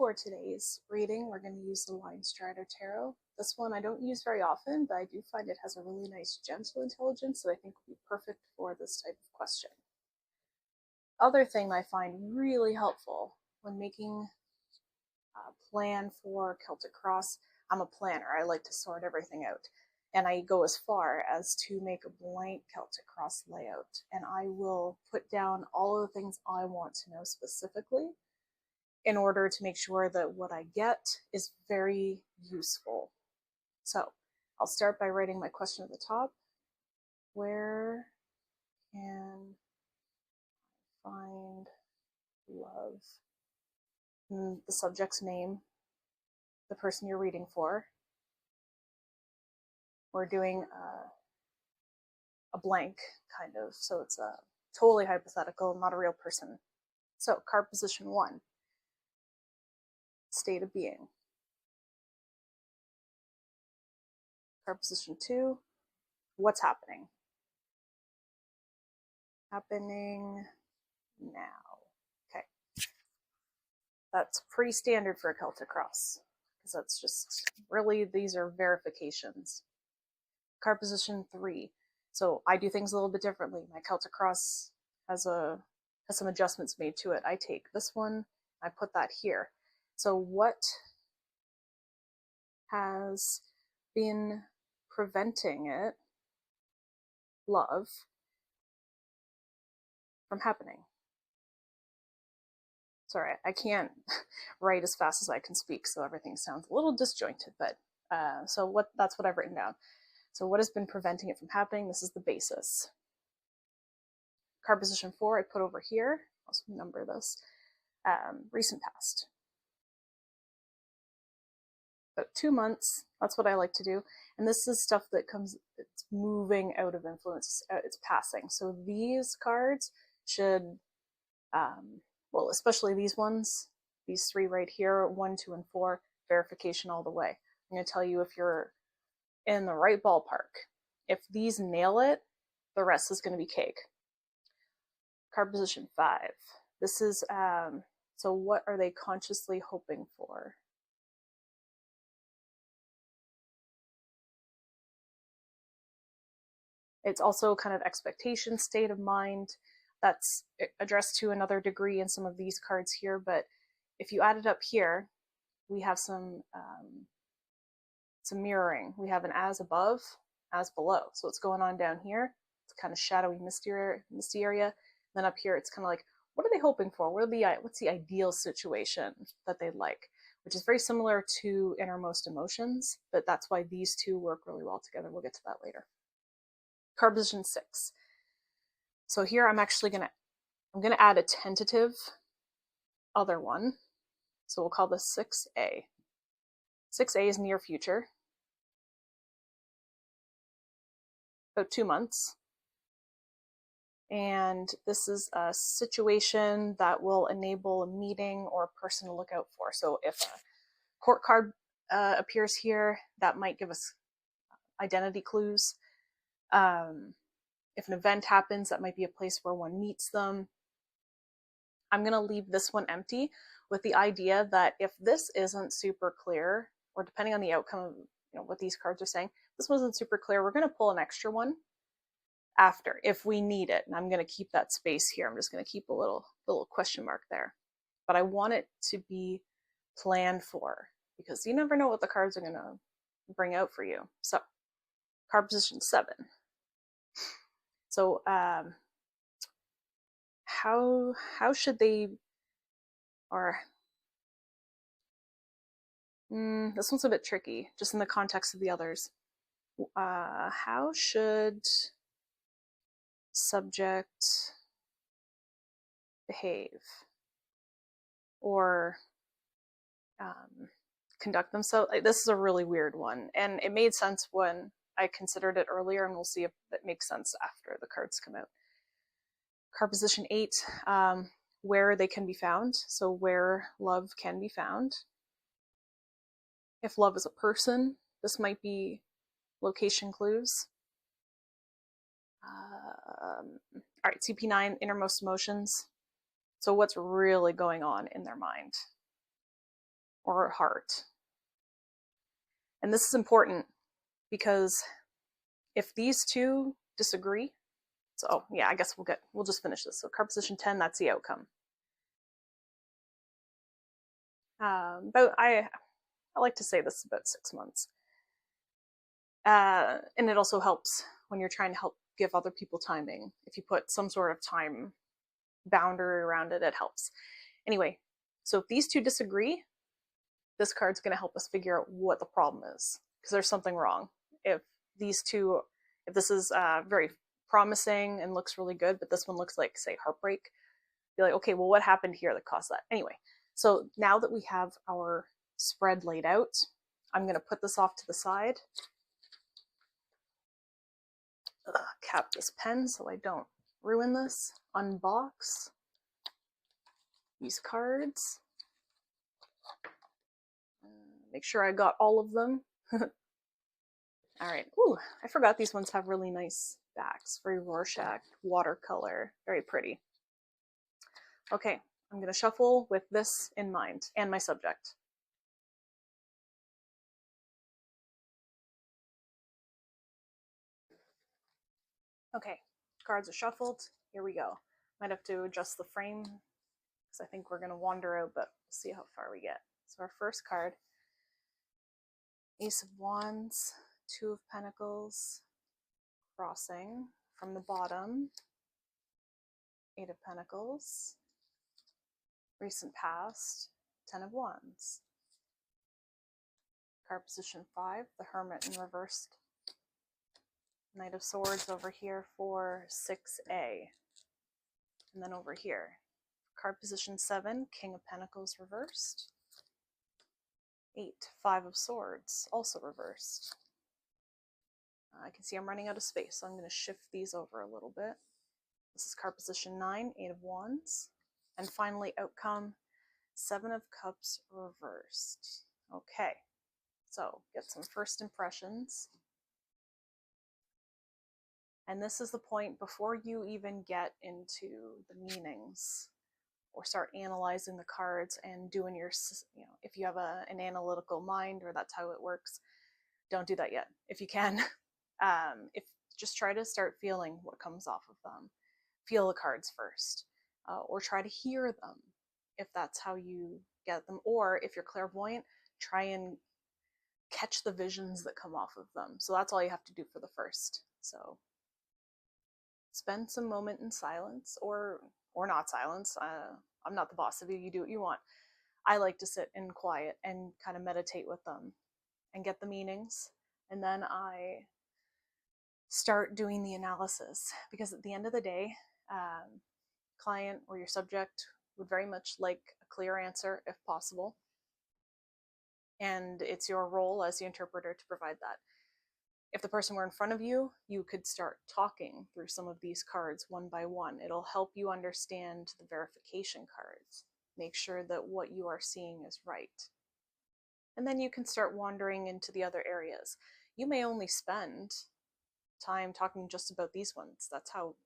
For today's reading, we're going to use the Line Strider Tarot. This one I don't use very often, but I do find it has a really nice gentle intelligence that I think would be perfect for this type of question. Other thing I find really helpful when making a plan for Celtic Cross, I'm a planner. I like to sort everything out. And I go as far as to make a blank Celtic Cross layout. And I will put down all of the things I want to know specifically in order to make sure that what I get is very useful. So I'll start by writing my question at the top. Where can I find love? And the subject's name, the person you're reading for. We're doing a blank, kind of, so it's a totally hypothetical, not a real person. So card position 1. State of being. Card position 2, what's happening? Happening now. Okay. That's pretty standard for a Celtic Cross, because that's just, really, these are verifications. Card position 3. So I do things a little bit differently. My Celtic Cross has some adjustments made to it. I take this one, I put that here. So what has been preventing it, love, from happening? Sorry, I can't write as fast as I can speak, so everything sounds a little disjointed, but that's what I've written down. So what has been preventing it from happening? This is the basis. Card position 4, I put over here. I'll also number this. Recent past. About 2 months, that's what I like to do. And this is stuff that it's moving out of influence, it's passing. So these cards should, well, especially these ones, these 3 right here, 1, 2, and 4, verification all the way. I'm going to tell you if you're in the right ballpark. If these nail it, the rest is going to be cake. Card position 5. This is, so what are they consciously hoping for? It's also kind of expectation, state of mind. That's addressed to another degree in some of these cards here, but if you add it up here, we have some mirroring. We have an as above, as below. So what's going on down here? It's kind of shadowy, misty area. Then up here, it's kind of like, what are they hoping for? What's the ideal situation that they'd like? Which is very similar to innermost emotions, but that's why these two work really well together. We'll get to that later. Card position 6. So here I'm actually gonna add a tentative other one. So we'll call this 6A. 6A is near future. About 2 months. And this is a situation that will enable a meeting or a person to look out for. So if a court card appears here, that might give us identity clues. If an event happens, that might be a place where one meets them. I'm going to leave this one empty with the idea that if this isn't super clear, or depending on the outcome of what these cards are saying, if this wasn't super clear, we're going to pull an extra one after if we need it. And I'm going to keep that space here. I'm just going to keep a little question mark there. But I want it to be planned for, because you never know what the cards are going to bring out for you. So card position 7. So how should they, or this one's a bit tricky just in the context of the others. How should subject behave or conduct themselves? This is a really weird one, and it made sense when I considered it earlier, and we'll see if it makes sense after the cards come out. Card position 8, where they can be found. So where love can be found. If love is a person, this might be location clues. All right, CP9, innermost emotions. So what's really going on in their mind? or a heart. And this is important because if these two disagree, so yeah, I guess we'll just finish this. So card position 10, that's the outcome. But I like to say this is about 6 months. And it also helps when you're trying to help give other people timing. If you put some sort of time boundary around it, it helps. Anyway, so if these two disagree, this card's going to help us figure out what the problem is, because there's something wrong. If this is very promising and looks really good, but this one looks like, say, heartbreak, be like, okay, well, what happened here that caused that? Anyway, so now that we have our spread laid out, I'm going to put this off to the side. Cap this pen so I don't ruin this. Unbox these cards. Make sure I got all of them. All right. Ooh, I forgot these ones have really nice backs. Very Rorschach, watercolor, very pretty. Okay, I'm going to shuffle with this in mind and my subject. Okay, cards are shuffled. Here we go. Might have to adjust the frame because I think we're going to wander out, but we'll see how far we get. So our first card, Ace of Wands, Two of Pentacles, crossing from the bottom, Eight of Pentacles, recent past, Ten of Wands. Card position 5, the Hermit in reversed. Knight of Swords over here for 6A. And then over here, card position 7, King of Pentacles reversed. 8, Five of Swords, also reversed. I can see I'm running out of space, so I'm going to shift these over a little bit. This is card position 9, Eight of Wands. And finally, outcome, Seven of Cups reversed. Okay, so get some first impressions. And this is the point before you even get into the meanings or start analyzing the cards and doing your, if you have an analytical mind, or that's how it works, don't do that yet. If you can, just try to start feeling what comes off of them. Feel the cards first, or try to hear them if that's how you get them. Or if you're clairvoyant, try and catch the visions that come off of them. So that's all you have to do for the first. So spend some moment in silence, or not silence. I'm not the boss of you. You do what you want. I like to sit in quiet and kind of meditate with them and get the meanings. And then I start doing the analysis, because at the end of the day, client or your subject would very much like a clear answer if possible. And it's your role as the interpreter to provide that. If the person were in front of you, you could start talking through some of these cards one by one. It'll help you understand the verification cards. Make sure that what you are seeing is right. And then you can start wandering into the other areas. You may only spend time talking just about these ones. That's how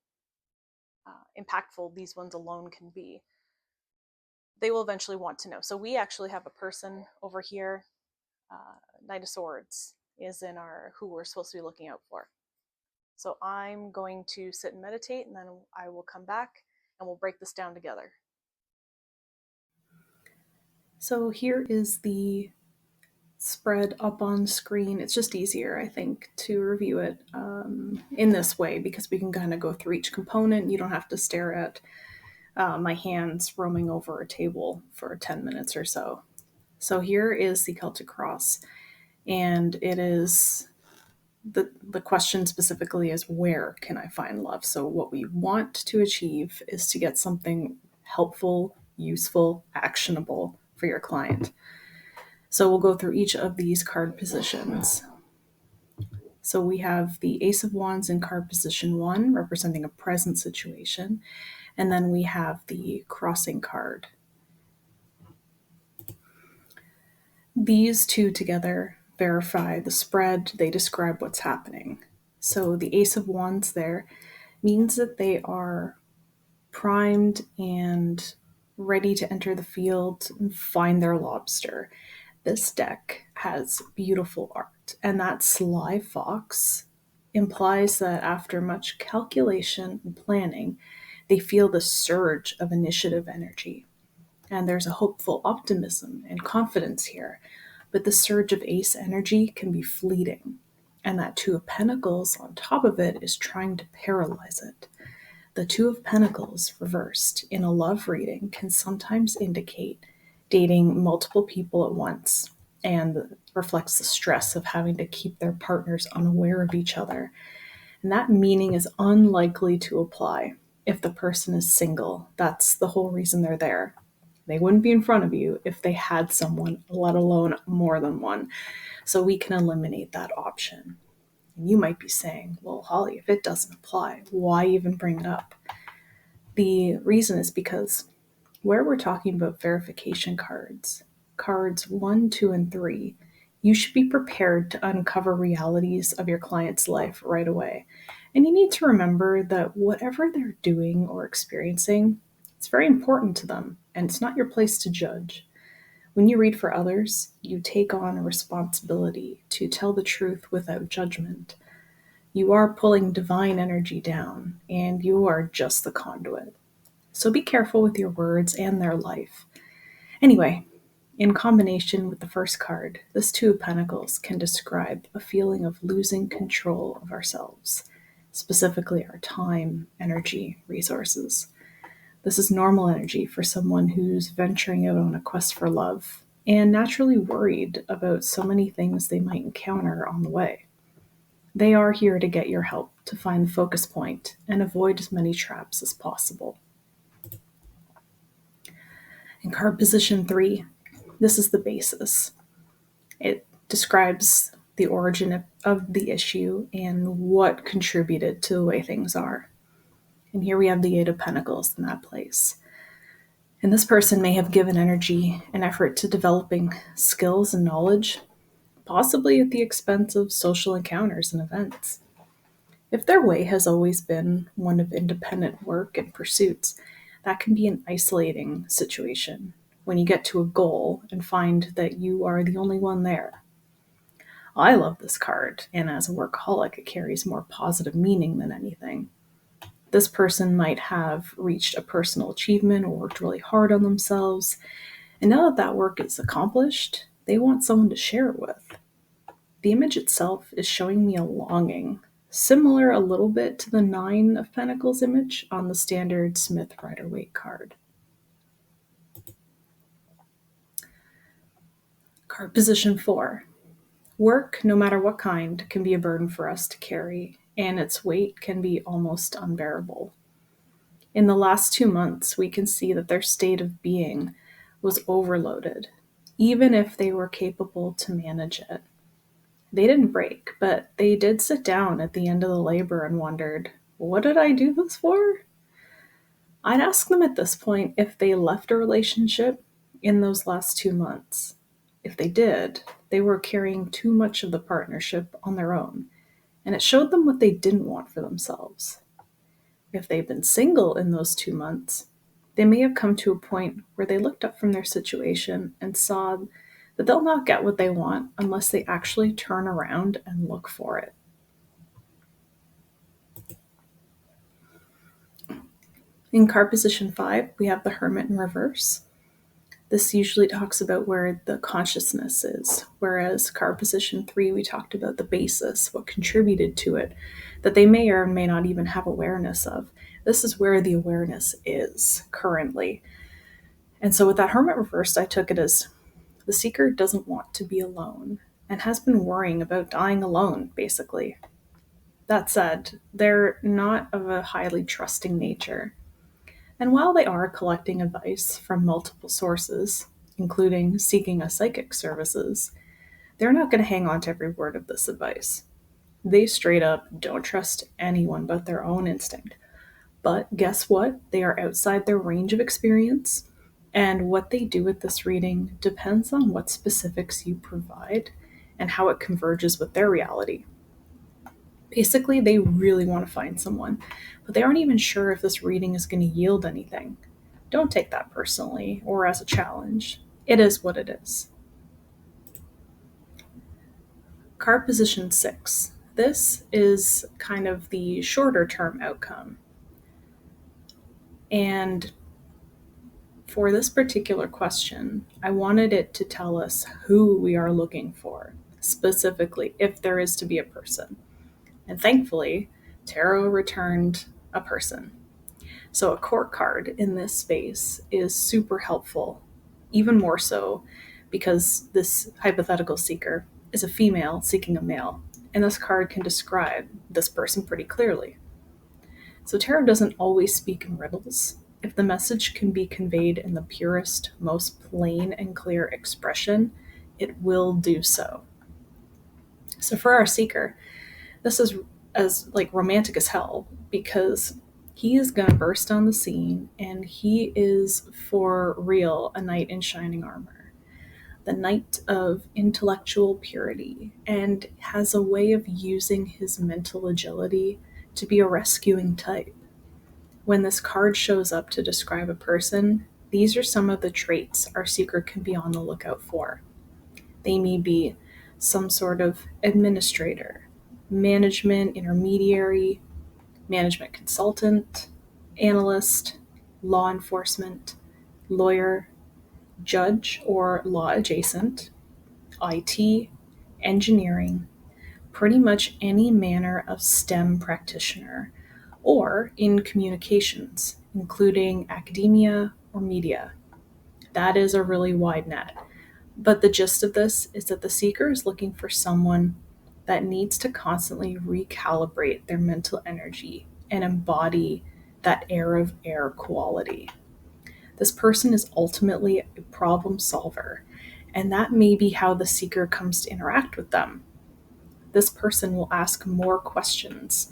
impactful these ones alone can be. They will eventually want to know. So we actually have a person over here, Knight of Swords, is in our who we're supposed to be looking out for. So I'm going to sit and meditate, and then I will come back and we'll break this down together. So here is the spread up on screen. It's just easier, I think, to review it in this way, because we can kind of go through each component. You don't have to stare at my hands roaming over a table for 10 minutes or so. So here is the Celtic Cross, and it is the question specifically is, where can I find love? So what we want to achieve is to get something helpful, useful, actionable for your client. So we'll go through each of these card positions. So we have the Ace of Wands in card position 1, representing a present situation. And then we have the crossing card. These two together verify the spread. They describe what's happening. So the Ace of Wands there means that they are primed and ready to enter the field and find their lobster. This deck has beautiful art, and that sly fox implies that after much calculation and planning, they feel the surge of initiative energy. And there's a hopeful optimism and confidence here, but the surge of ace energy can be fleeting. And that Two of Pentacles on top of it is trying to paralyze it. The Two of Pentacles reversed in a love reading can sometimes indicate dating multiple people at once and reflects the stress of having to keep their partners unaware of each other. And that meaning is unlikely to apply if the person is single. That's the whole reason they're there. They wouldn't be in front of you if they had someone, let alone more than one. So we can eliminate that option. And you might be saying, well, Holly, if it doesn't apply, why even bring it up? The reason is because where we're talking about verification cards, cards 1, 2, and 3, you should be prepared to uncover realities of your client's life right away. And you need to remember that whatever they're doing or experiencing, it's very important to them, and it's not your place to judge. When you read for others, you take on a responsibility to tell the truth without judgment. You are pulling divine energy down, and you are just the conduit. So be careful with your words and their life. Anyway, in combination with the first card, this Two of Pentacles can describe a feeling of losing control of ourselves, specifically our time, energy, resources. This is normal energy for someone who's venturing out on a quest for love and naturally worried about so many things they might encounter on the way. They are here to get your help to find the focus point and avoid as many traps as possible. In card position 3, this is the basis. It describes the origin of the issue and what contributed to the way things are. And here we have the Eight of Pentacles in that place. And this person may have given energy and effort to developing skills and knowledge, possibly at the expense of social encounters and events. If their way has always been one of independent work and pursuits, that can be an isolating situation when you get to a goal and find that you are the only one there. I love this card, and as a workaholic, it carries more positive meaning than anything. This person might have reached a personal achievement or worked really hard on themselves, and now that that work is accomplished, they want someone to share it with. The image itself is showing me a longing, similar a little bit to the Nine of Pentacles image on the standard Smith Rider-Waite card. Card position 4. Work, no matter what kind, can be a burden for us to carry, and its weight can be almost unbearable. In the last 2 months, we can see that their state of being was overloaded, even if they were capable to manage it. They didn't break, but they did sit down at the end of the labor and wondered, what did I do this for? I'd ask them at this point if they left a relationship in those last 2 months. If they did, they were carrying too much of the partnership on their own, and it showed them what they didn't want for themselves. If they've been single in those 2 months, they may have come to a point where they looked up from their situation and saw that they'll not get what they want unless they actually turn around and look for it. In card position 5, we have the Hermit in reverse. This usually talks about where the consciousness is, whereas card position 3, we talked about the basis, what contributed to it, that they may or may not even have awareness of. This is where the awareness is currently. And so with that Hermit reversed, I took it as the seeker doesn't want to be alone and has been worrying about dying alone, basically. That said, they're not of a highly trusting nature. And while they are collecting advice from multiple sources, including seeking a psychic services, they're not going to hang on to every word of this advice. They straight up don't trust anyone but their own instinct. But guess what? They are outside their range of experience, and what they do with this reading depends on what specifics you provide and how it converges with their reality. Basically, they really want to find someone, but they aren't even sure if this reading is going to yield anything. Don't take that personally or as a challenge. It is what it is. Card position 6. This is kind of the shorter term outcome. And for this particular question, I wanted it to tell us who we are looking for, specifically, if there is to be a person. And thankfully, tarot returned a person. So a court card in this space is super helpful, even more so because this hypothetical seeker is a female seeking a male, and this card can describe this person pretty clearly. So tarot doesn't always speak in riddles. If the message can be conveyed in the purest, most plain and clear expression, it will do so. So for our seeker, this is as like romantic as hell because he is going to burst on the scene and he is for real a knight in shining armor, the knight of intellectual purity, and has a way of using his mental agility to be a rescuing type. When this card shows up to describe a person, these are some of the traits our seeker can be on the lookout for. They may be some sort of administrator, management intermediary, management consultant, analyst, law enforcement, lawyer, judge or law adjacent, IT, engineering, pretty much any manner of STEM practitioner, or in communications, including academia or media. That is a really wide net. But the gist of this is that the seeker is looking for someone that needs to constantly recalibrate their mental energy and embody that air of air quality. This person is ultimately a problem solver, and that may be how the seeker comes to interact with them. This person will ask more questions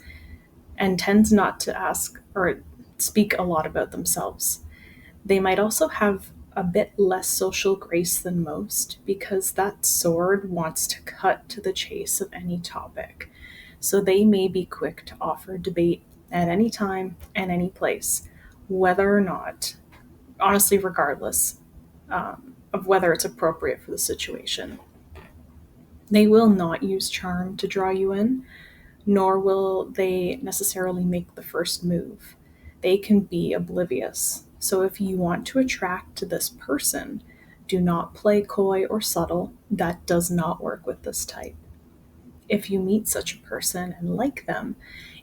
and tends not to ask or speak a lot about themselves. They might also have a bit less social grace than most because that sword wants to cut to the chase of any topic. So they may be quick to offer debate at any time and any place, whether or not, honestly, regardless of whether it's appropriate for the situation. They will not use charm to draw you in, nor will they necessarily make the first move. They can be oblivious. So if you want to attract this person, do not play coy or subtle. That does not work with this type. If you meet such a person and like them,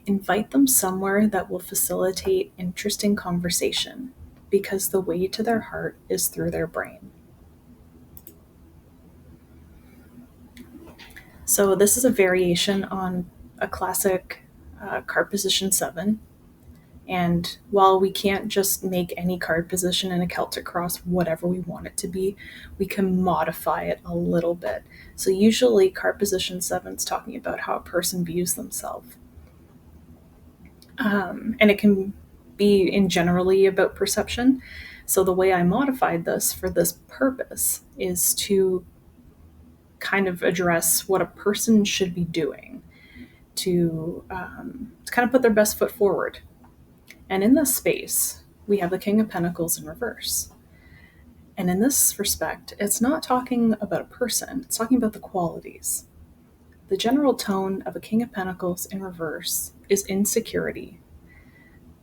invite them somewhere that will facilitate interesting conversation because the way to their heart is through their brain. So this is a variation on a classic card position 7. And while we can't just make any card position in a Celtic Cross whatever we want it to be, we can modify it a little bit. So usually card position 7 is talking about how a person views themselves. And it can be in generally about perception. So the way I modified this for this purpose is to kind of address what a person should be doing to kind of put their best foot forward. And in this space, we have the King of Pentacles in reverse. And in this respect, it's not talking about a person, it's talking about the qualities. The general tone of a King of Pentacles in reverse is insecurity.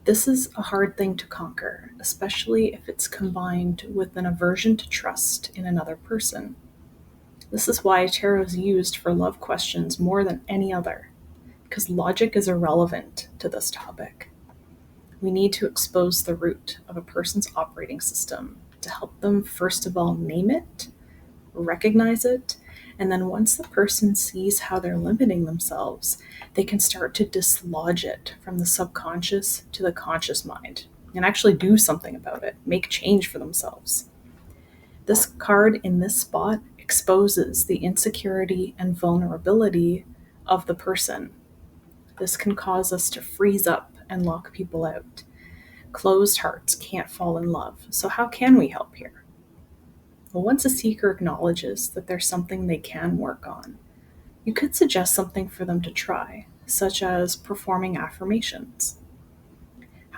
This is a hard thing to conquer, especially if it's combined with an aversion to trust in another person. This is why tarot is used for love questions more than any other, because logic is irrelevant to this topic. We need to expose the root of a person's operating system to help them, first of all, name it, recognize it, and then once the person sees how they're limiting themselves, they can start to dislodge it from the subconscious to the conscious mind and actually do something about it, make change for themselves. This card in this spot exposes the insecurity and vulnerability of the person. This can cause us to freeze up and lock people out. Closed hearts can't fall in love. So how can we help here? Well, once a seeker acknowledges that there's something they can work on, you could suggest something for them to try, such as performing affirmations.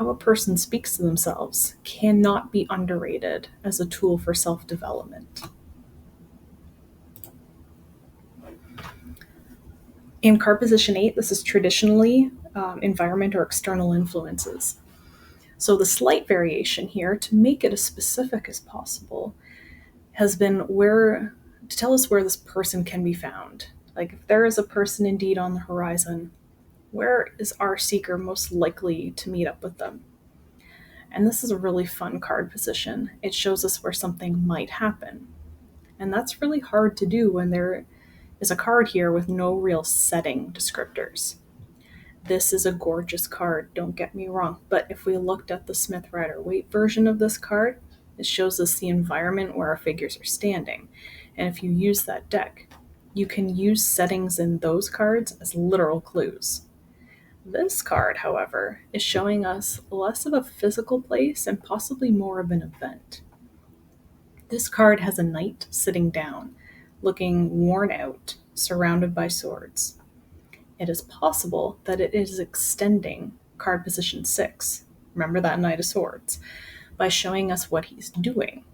how a person speaks to themselves cannot be underrated as a tool for self-development. In card position 8, this is traditionally environment or external influences. So the slight variation here, to make it as specific as possible, has been where to tell us where this person can be found. Like if there is a person indeed on the horizon, where is our seeker most likely to meet up with them? And this is a really fun card position. It shows us where something might happen. And that's really hard to do when there is a card here with no real setting descriptors. This is a gorgeous card, don't get me wrong, but if we looked at the Smith Rider-Waite version of this card, it shows us the environment where our figures are standing. And if you use that deck, you can use settings in those cards as literal clues. This card, however, is showing us less of a physical place and possibly more of an event. This card has a knight sitting down, looking worn out, surrounded by swords. It is possible that it is extending card position 6, remember that Knight of Swords, by showing us what he's doing.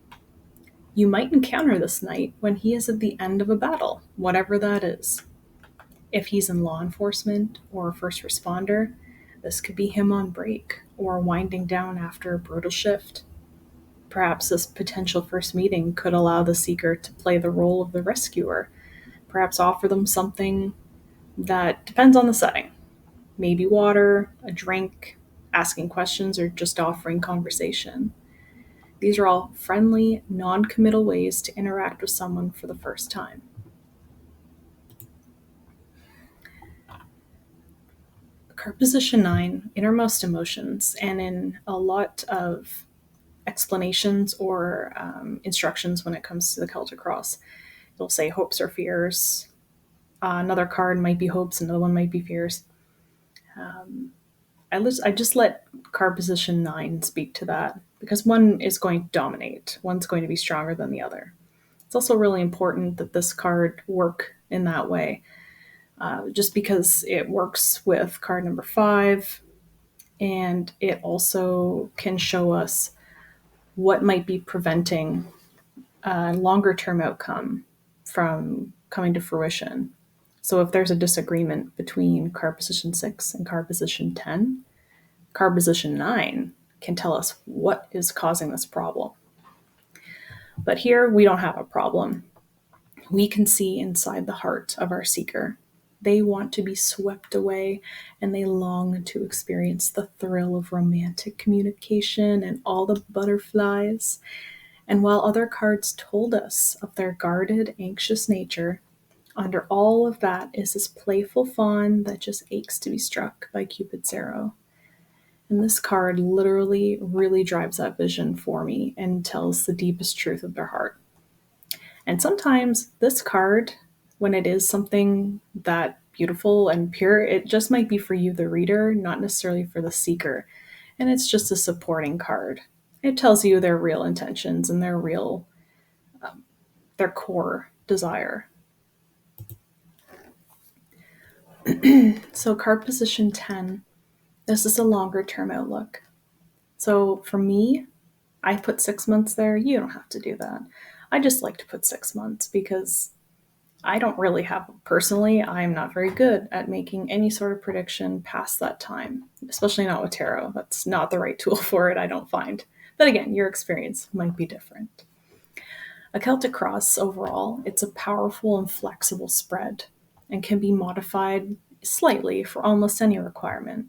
You might encounter this knight when he is at the end of a battle, whatever that is. If he's in law enforcement or a first responder, this could be him on break or winding down after a brutal shift. Perhaps this potential first meeting could allow the seeker to play the role of the rescuer, perhaps offer them something that depends on the setting. Maybe water, a drink, asking questions, or just offering conversation. These are all friendly, non-committal ways to interact with someone for the first time. Card position 9, innermost emotions, and in a lot of explanations or instructions when it comes to the Celtic Cross, it'll say hopes or fears. Another card might be hopes, another one might be fears. I just let card position 9 speak to that because one is going to dominate. One's going to be stronger than the other. It's also really important that this card work in that way, just because it works with card number 5, and it also can show us what might be preventing a longer term outcome from coming to fruition. So if there's a disagreement between card position 6 and card position 10, card position 9 can tell us what is causing this problem. But here we don't have a problem. We can see inside the heart of our seeker. They want to be swept away and they long to experience the thrill of romantic communication and all the butterflies. And while other cards told us of their guarded, anxious nature, under all of that is this playful fawn that just aches to be struck by Cupid's arrow. And this card literally really drives that vision for me and tells the deepest truth of their heart. And sometimes this card, when it is something that beautiful and pure, it just might be for you, the reader, not necessarily for the seeker. And it's just a supporting card. It tells you their real intentions and their real, their core desire. So card position 10, this is a longer term outlook. So for me, I put 6 months there. You don't have to do that. I just like to put 6 months because I don't really have, personally, I'm not very good at making any sort of prediction past that time, especially not with tarot. That's not the right tool for it, I don't find. But again, your experience might be different. A Celtic Cross, overall, it's a powerful and flexible spread and can be modified slightly for almost any requirement.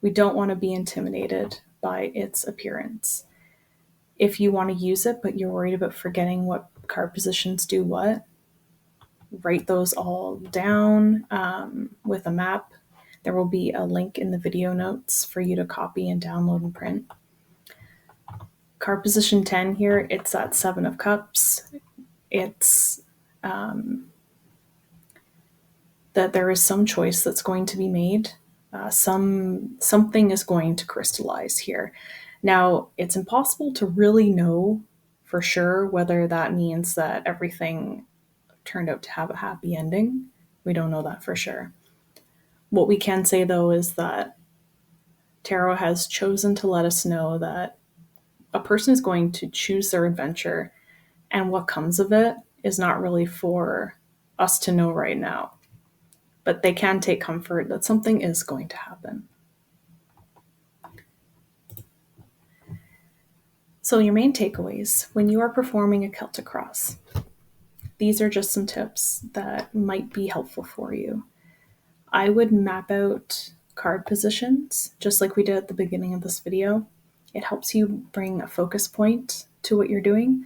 We don't want to be intimidated by its appearance. If you want to use it, but you're worried about forgetting what card positions do what, write those all down with a map. There will be a link in the video notes for you to copy and download and print. Card position 10 here, it's that 7 of Cups. It's that there is some choice that's going to be made. Something is going to crystallize here. Now, it's impossible to really know for sure whether that means that everything turned out to have a happy ending. We don't know that for sure. What we can say, though, is that Tarot has chosen to let us know that a person is going to choose their adventure, and what comes of it is not really for us to know right now. But they can take comfort that something is going to happen. So, your main takeaways when you are performing a Celtic Cross. These are just some tips that might be helpful for you. I would map out card positions, just like we did at the beginning of this video. It helps you bring a focus point to what you're doing.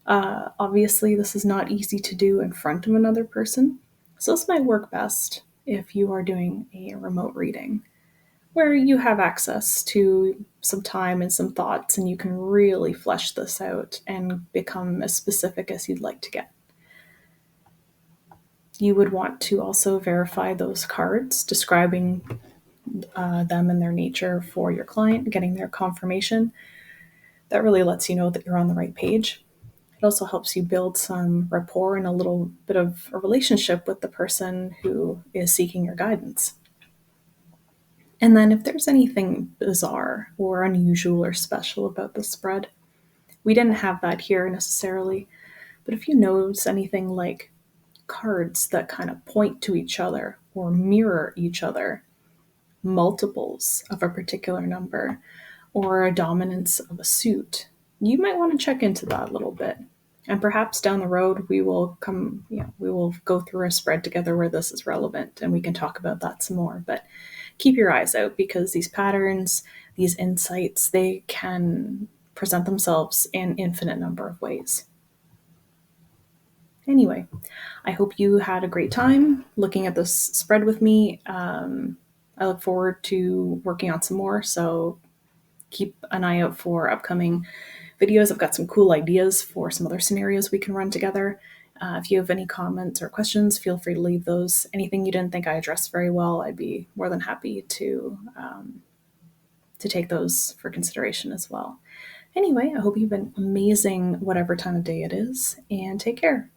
Obviously, this is not easy to do in front of another person, so this might work best if you are doing a remote reading where you have access to some time and some thoughts, and you can really flesh this out and become as specific as you'd like to get. You would want to also verify those cards, describing them and their nature for your client, getting their confirmation. That really lets you know that you're on the right page. It also helps you build some rapport and a little bit of a relationship with the person who is seeking your guidance. And then, if there's anything bizarre or unusual or special about the spread, we didn't have that here necessarily, but if you notice anything like cards that kind of point to each other or mirror each other, multiples of a particular number, or a dominance of a suit, you might want to check into that a little bit. And perhaps down the road we will we will go through a spread together where this is relevant and we can talk about that some more. But keep your eyes out, because these patterns, these insights, they can present themselves in infinite number of ways. Anyway, I hope you had a great time looking at this spread with me. I look forward to working on some more, so keep an eye out for upcoming videos. I've got some cool ideas for some other scenarios we can run together. If you have any comments or questions, feel free to leave those. Anything you didn't think I addressed very well, I'd be more than happy to take those for consideration as well. Anyway, I hope you've been amazing whatever time of day it is, and take care.